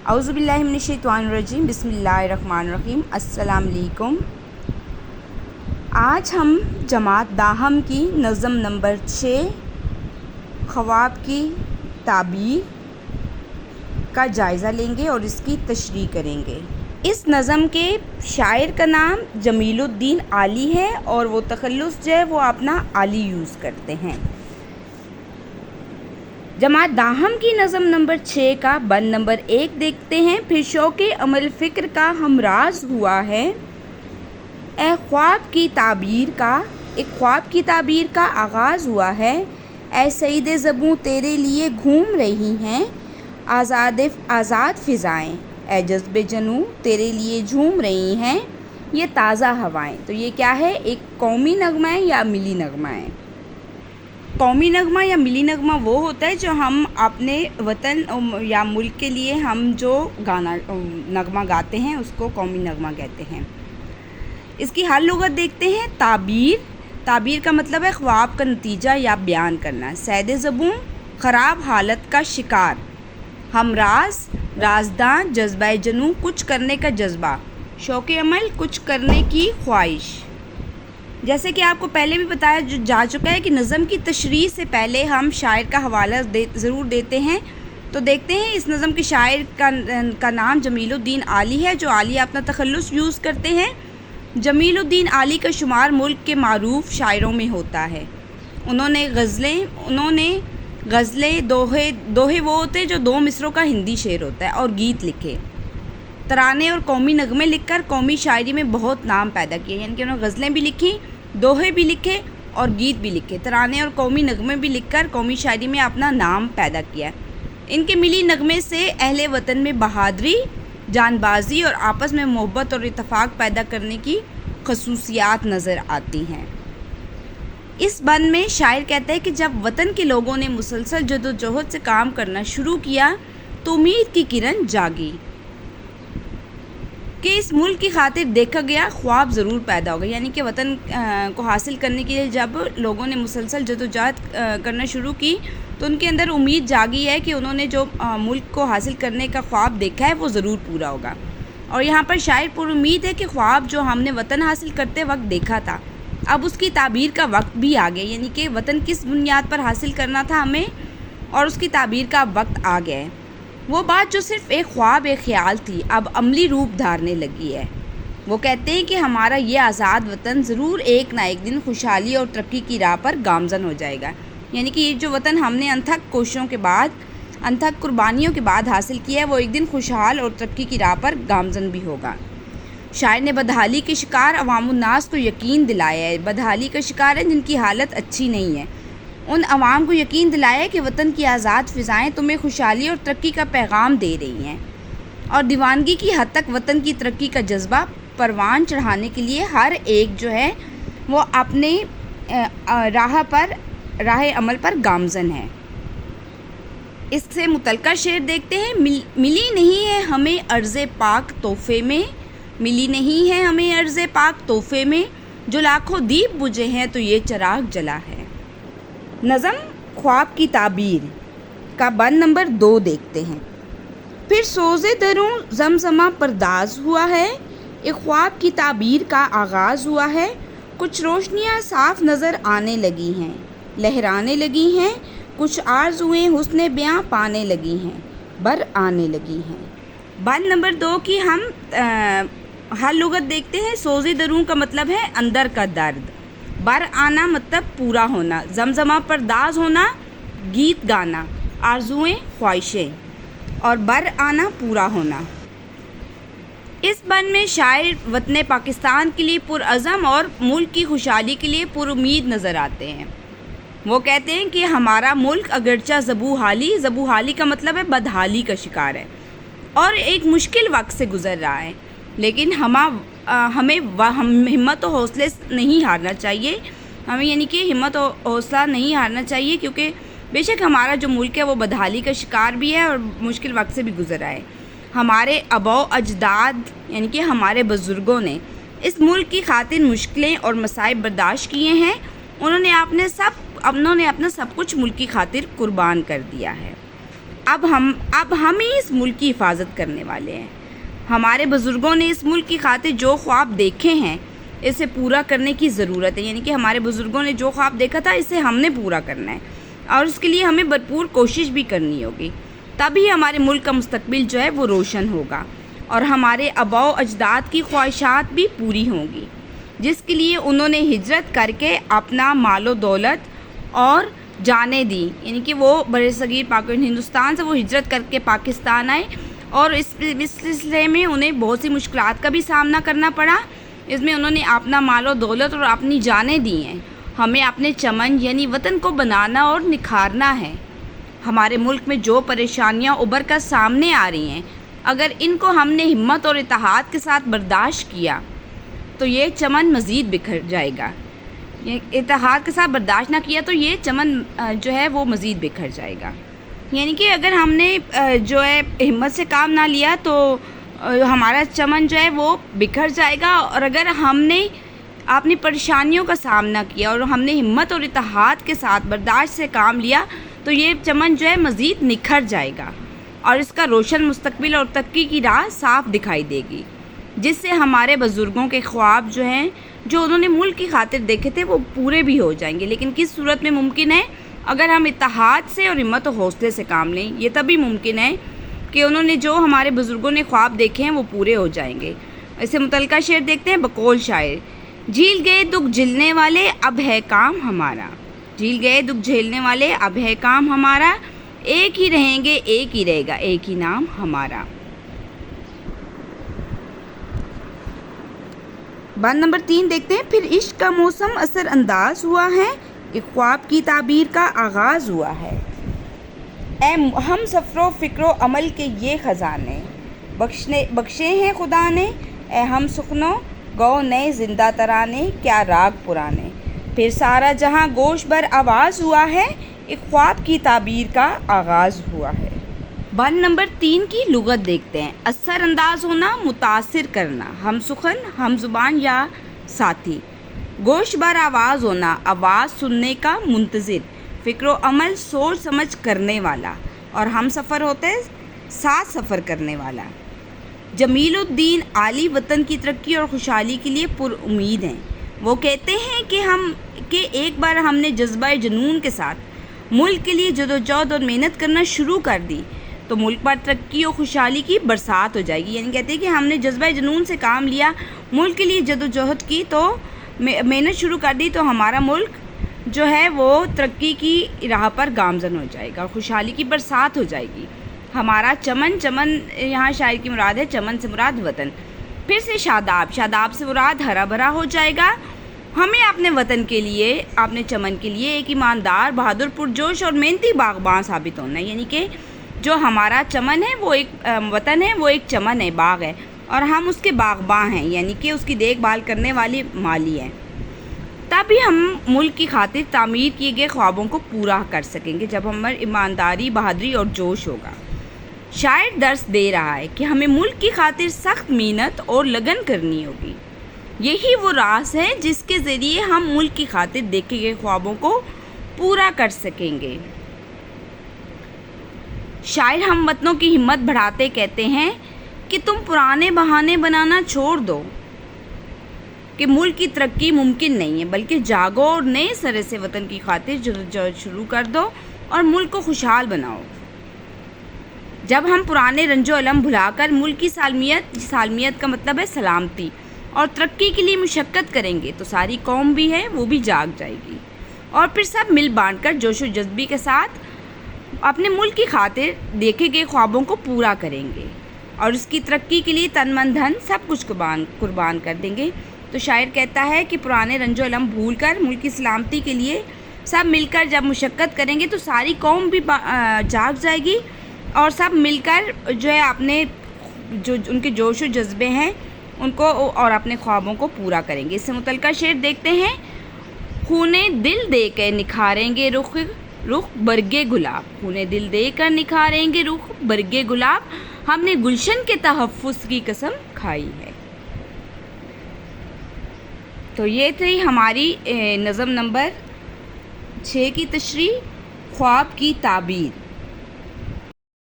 اعوذ باللہ من الشیطان الرجیم، بسم اللہ الرحمن الرحیم۔ السلام علیکم۔ آج ہم جماعت داہم کی نظم نمبر 6 خواب کی تعبیر کا جائزہ لیں گے اور اس کی تشریح کریں گے۔ اس نظم کے شاعر کا نام جمیل الدین عالی ہے اور وہ تخلص جو ہے وہ اپنا عالی یوز کرتے ہیں۔ جماعت داہم کی نظم نمبر 6 کا بند نمبر 1 دیکھتے ہیں۔ پھر شوق عمل فکر کا ہمراز ہوا ہے، ایک خواب کی تعبیر کا آغاز ہوا ہے۔ اے سعید زبوں تیرے لیے گھوم رہی ہیں آزاد فضائیں، اے جذب جنوں تیرے لیے جھوم رہی ہیں یہ تازہ ہوائیں۔ تو یہ کیا ہے؟ ایک قومی نغمہ ہے یا ملی نغمہ ہے؟ قومی نغمہ یا ملی نغمہ وہ ہوتا ہے جو ہم اپنے وطن یا ملک کے لیے ہم جو نغمہ گاتے ہیں اس کو قومی نغمہ کہتے ہیں۔ اس کی ہر لغت دیکھتے ہیں۔ تعبیر کا مطلب ہے خواب کا نتیجہ یا بیان کرنا۔ سید زبوں خراب حالت کا شکار، ہمراز رازداں، جذبہ جنوں کچھ کرنے کا جذبہ، شوق عمل کچھ کرنے کی خواہش۔ جیسے کہ آپ کو پہلے بھی بتایا جا چکا ہے کہ نظم کی تشریح سے پہلے ہم شاعر کا حوالہ ضرور دیتے ہیں۔ تو دیکھتے ہیں اس نظم کے شاعر کا نام جمیل الدین عالی ہے، جو عالی اپنا تخلص یوز کرتے ہیں۔ جمیل الدین عالی کا شمار ملک کے معروف شاعروں میں ہوتا ہے۔ انہوں نے غزلیں دوہے وہ ہوتے ہیں جو 2 مصروں کا ہندی شعر ہوتا ہے، اور گیت لکھے، ترانے اور قومی نغمے لکھ کر قومی شاعری میں بہت نام پیدا کیے۔ یعنی کہ انہوں نے غزلیں بھی لکھی، دوہے بھی لکھے اور گیت بھی لکھے، ترانے اور قومی نغمے بھی لکھ کر قومی شاعری میں اپنا نام پیدا کیا۔ ان کے ملی نغمے سے اہل وطن میں بہادری، جان بازی اور آپس میں محبت اور اتفاق پیدا کرنے کی خصوصیات نظر آتی ہیں۔ اس بند میں شاعر کہتا ہے کہ جب وطن کے لوگوں نے مسلسل جدوجہد سے کام کرنا شروع کیا تو امید کی کرن جاگی کہ اس ملک کی خاطر دیکھا گیا خواب ضرور پیدا ہوگا۔ یعنی کہ وطن کو حاصل کرنے کے لیے جب لوگوں نے مسلسل جدوجہد کرنا شروع کی تو ان کے اندر امید جاگی ہے کہ انہوں نے جو ملک کو حاصل کرنے کا خواب دیکھا ہے وہ ضرور پورا ہوگا۔ اور یہاں پر شاعر پر امید ہے کہ خواب جو ہم نے وطن حاصل کرتے وقت دیکھا تھا اب اس کی تعبیر کا وقت بھی آ گیا، یعنی کہ وطن کس بنیاد پر حاصل کرنا تھا ہمیں، اور اس کی تعبیر کا وقت آ گیا ہے۔ وہ بات جو صرف ایک خواب ایک خیال تھی اب عملی روپ دھارنے لگی ہے۔ وہ کہتے ہیں کہ ہمارا یہ آزاد وطن ضرور ایک نہ ایک دن خوشحالی اور ترقی کی راہ پر گامزن ہو جائے گا۔ یعنی کہ یہ جو وطن ہم نے انتھک کوششوں کے بعد، انتھک قربانیوں کے بعد حاصل کیا ہے وہ ایک دن خوشحال اور ترقی کی راہ پر گامزن بھی ہوگا۔ شاعر نے بدحالی کے شکار عوام الناس کو یقین دلایا ہے۔ بدحالی کا شکار ہے جن کی حالت اچھی نہیں ہے، ان عوام کو یقین دلایا کہ وطن کی آزاد فضائیں تمہیں خوشحالی اور ترقی کا پیغام دے رہی ہیں، اور دیوانگی کی حد تک وطن کی ترقی کا جذبہ پروان چڑھانے کے لیے ہر ایک جو ہے وہ اپنے راہ عمل پر گامزن ہے۔ اس سے متعلقہ شعر دیکھتے ہیں۔ ملی نہیں ہے ہمیں عرض پاک تحفے میں، ملی نہیں ہے ہمیں عرض پاک تحفے میں، جو لاکھوں دیپ بجھے ہیں تو یہ چراغ جلا ہے۔ نظم خواب کی تعبیر کا بند نمبر 2 دیکھتے ہیں۔ پھر سوز دروں زمزمہ پرداز ہوا ہے، ایک خواب کی تعبیر کا آغاز ہوا ہے۔ کچھ روشنیاں صاف نظر آنے لگی ہیں، لہرانے لگی ہیں، کچھ آرزوئیں حسن بیاں پانے لگی ہیں، بر آنے لگی ہیں۔ بند نمبر 2 کی ہم ہر لغت دیکھتے ہیں۔ سوز دروں کا مطلب ہے اندر کا درد، بر آنا مطلب پورا ہونا، زمزمہ پرداز ہونا گیت گانا، آرزوئیں خواہشیں، اور بر آنا پورا ہونا۔ اس بند میں شاعر وطن پاکستان کے لیے پرعزم اور ملک کی خوشحالی کے لیے پر امید نظر آتے ہیں۔ وہ کہتے ہیں کہ ہمارا ملک اگرچہ زبوحالی کا مطلب ہے بدحالی کا شکار ہے اور ایک مشکل وقت سے گزر رہا ہے، لیکن ہمیں ہمت و حوصلے نہیں ہارنا چاہیے۔ ہمیں یعنی کہ ہمت و حوصلہ نہیں ہارنا چاہیے، کیونکہ بے شک ہمارا جو ملک ہے وہ بدحالی کا شکار بھی ہے اور مشکل وقت سے بھی گزر رہا ہے۔ ہمارے آباء و اجداد یعنی کہ ہمارے بزرگوں نے اس ملک کی خاطر مشکلیں اور مصائب برداشت کیے ہیں، انہوں نے اپنا سب کچھ ملک کی خاطر قربان کر دیا ہے۔ اب ہم ہی اس ملک کی حفاظت کرنے والے ہیں۔ ہمارے بزرگوں نے اس ملک کی خاطر جو خواب دیکھے ہیں اسے پورا کرنے کی ضرورت ہے، یعنی کہ ہمارے بزرگوں نے جو خواب دیکھا تھا اسے ہم نے پورا کرنا ہے، اور اس کے لیے ہمیں بھرپور کوشش بھی کرنی ہوگی، تبھی ہمارے ملک کا مستقبل جو ہے وہ روشن ہوگا اور ہمارے آباء و اجداد کی خواہشات بھی پوری ہوں گی، جس کے لیے انہوں نے ہجرت کر کے اپنا مال و دولت اور جانیں دی، یعنی کہ وہ بر صغیر ہندوستان سے وہ ہجرت کر کے پاکستان آئے، اور اس سلسلے میں انہیں بہت سی مشکلات کا بھی سامنا کرنا پڑا۔ اس میں انہوں نے اپنا مال و دولت اور اپنی جانیں دی ہیں۔ ہمیں اپنے چمن یعنی وطن کو بنانا اور نکھارنا ہے۔ ہمارے ملک میں جو پریشانیاں ابھر کر سامنے آ رہی ہیں، اگر ان کو ہم نے ہمت اور اتحاد کے ساتھ برداشت کیا تو یہ چمن مزید بکھر جائے گا۔ اتحاد کے ساتھ برداشت نہ کیا تو یہ چمن جو ہے وہ مزید بکھر جائے گا، یعنی کہ اگر ہم نے جو ہے ہمت سے کام نہ لیا تو ہمارا چمن جو ہے وہ بکھر جائے گا، اور اگر ہم نے اپنی پریشانیوں کا سامنا کیا اور ہم نے ہمت اور اتحاد کے ساتھ برداشت سے کام لیا تو یہ چمن جو ہے مزید نکھر جائے گا اور اس کا روشن مستقبل اور ترقی کی راہ صاف دکھائی دے گی، جس سے ہمارے بزرگوں کے خواب جو ہیں جو انہوں نے ملک کی خاطر دیکھے تھے وہ پورے بھی ہو جائیں گے۔ لیکن کس صورت میں ممکن ہے؟ اگر ہم اتحاد سے اور ہمت و حوصلے سے کام لیں، یہ تبھی ممکن ہے کہ انہوں نے جو ہمارے بزرگوں نے خواب دیکھے ہیں وہ پورے ہو جائیں گے۔ اسے متعلقہ شعر دیکھتے ہیں۔ بقول شاعر: جھیل گئے دکھ جھلنے والے اب ہے کام ہمارا، جھیل گئے دکھ جھیلنے والے اب ہے کام ہمارا، ایک ہی رہیں گے ایک ہی رہے گا ایک ہی نام ہمارا۔ بند نمبر 3 دیکھتے ہیں۔ پھر عشق کا موسم اثر انداز ہوا ہے، ایک خواب کی تعبیر کا آغاز ہوا ہے۔ اے ہم سفر و فکر و عمل کے یہ خزانے بخشے ہیں خدا نے، اے ہم سخنوں گو نئے زندہ ترانے کیا راگ پرانے۔ پھر سارا جہاں گوش بر آواز ہوا ہے، ایک خواب کی تعبیر کا آغاز ہوا ہے۔ بند نمبر 3 کی لغت دیکھتے ہیں۔ اثر انداز ہونا، متاثر کرنا، ہم سخن ہم زبان یا ساتھی۔ گوش بر آواز ہونا، آواز سننے کا منتظر۔ فکر و عمل، سوچ سمجھ کرنے والا، اور ہم سفر ہوتے ساتھ سفر کرنے والا۔ جمیل الدین عالی وطن کی ترقی اور خوشحالی کے لیے پر امید ہیں۔ وہ کہتے ہیں کہ ایک بار ہم نے جذبہ جنون کے ساتھ ملک کے لیے جدوجہد اور محنت کرنا شروع کر دی تو ملک پر ترقی اور خوشحالی کی برسات ہو جائے گی، یعنی کہتے ہیں کہ ہم نے جذبہ جنون سے کام لیا، ملک کے لیے جدوجہد کی تو محنت شروع کر دی تو ہمارا ملک جو ہے وہ ترقی کی راہ پر گامزن ہو جائے گا اور خوشحالی کی برسات ہو جائے گی۔ ہمارا چمن یہاں شاعر کی مراد ہے، چمن سے مراد وطن۔ پھر سے شاداب سے مراد ہرا بھرا ہو جائے گا۔ ہمیں اپنے وطن کے لیے، اپنے چمن کے لیے ایک ایماندار، بہادر، پرجوش اور محنتی باغباں ثابت ہونا ہے، یعنی کہ جو ہمارا چمن ہے وہ ایک وطن ہے، وہ ایک چمن ہے، باغ ہے، اور ہم اس کے باغباں ہیں، یعنی کہ اس کی دیکھ بھال کرنے والی مالی ہیں۔ تبھی ہم ملک کی خاطر تعمیر کیے گئے خوابوں کو پورا کر سکیں گے، جب ہماری ایمانداری، بہادری اور جوش ہوگا۔ شاعر درس دے رہا ہے کہ ہمیں ملک کی خاطر سخت محنت اور لگن کرنی ہوگی۔ یہی وہ راز ہے جس کے ذریعے ہم ملک کی خاطر دیکھے گئے خوابوں کو پورا کر سکیں گے۔ شاعر ہم وطنوں کی ہمت بڑھاتے کہتے ہیں کہ تم پرانے بہانے بنانا چھوڑ دو کہ ملک کی ترقی ممکن نہیں ہے، بلکہ جاگو اور نئے سرے سے وطن کی خاطر جدوجہد شروع کر دو اور ملک کو خوشحال بناؤ۔ جب ہم پرانے رنج و الم بھلا کر ملک کی سالمیت کا مطلب ہے سلامتی اور ترقی کے لیے مشقت کریں گے تو ساری قوم بھی ہے وہ بھی جاگ جائے گی، اور پھر سب مل بانٹ کر جوش و جذبے کے ساتھ اپنے ملک کی خاطر دیکھے گئے خوابوں کو پورا کریں گے اور اس کی ترقی کے لیے تن من دھن سب کچھ قربان کر دیں گے۔ تو شاعر کہتا ہے کہ پرانے رنج و علم بھول کر ملک کی سلامتی کے لیے سب مل کر جب مشقت کریں گے تو ساری قوم بھی جاگ جائے گی اور سب مل کر جو ہے اپنے جو ان کے جوش و جذبے ہیں ان کو اور اپنے خوابوں کو پورا کریں گے۔ اس سے متعلقہ شعر دیکھتے ہیں۔ خونے دل دے کر نکھاریں گے رخ برگے گلاب، خونے دل دے کر نکھاریں گے رخ برگے گلاب، ہم نے گلشن کے تحفظ کی قسم کھائی ہے۔ تو یہ تھی ہماری نظم نمبر 6 کی تشریح، خواب کی تعبیر۔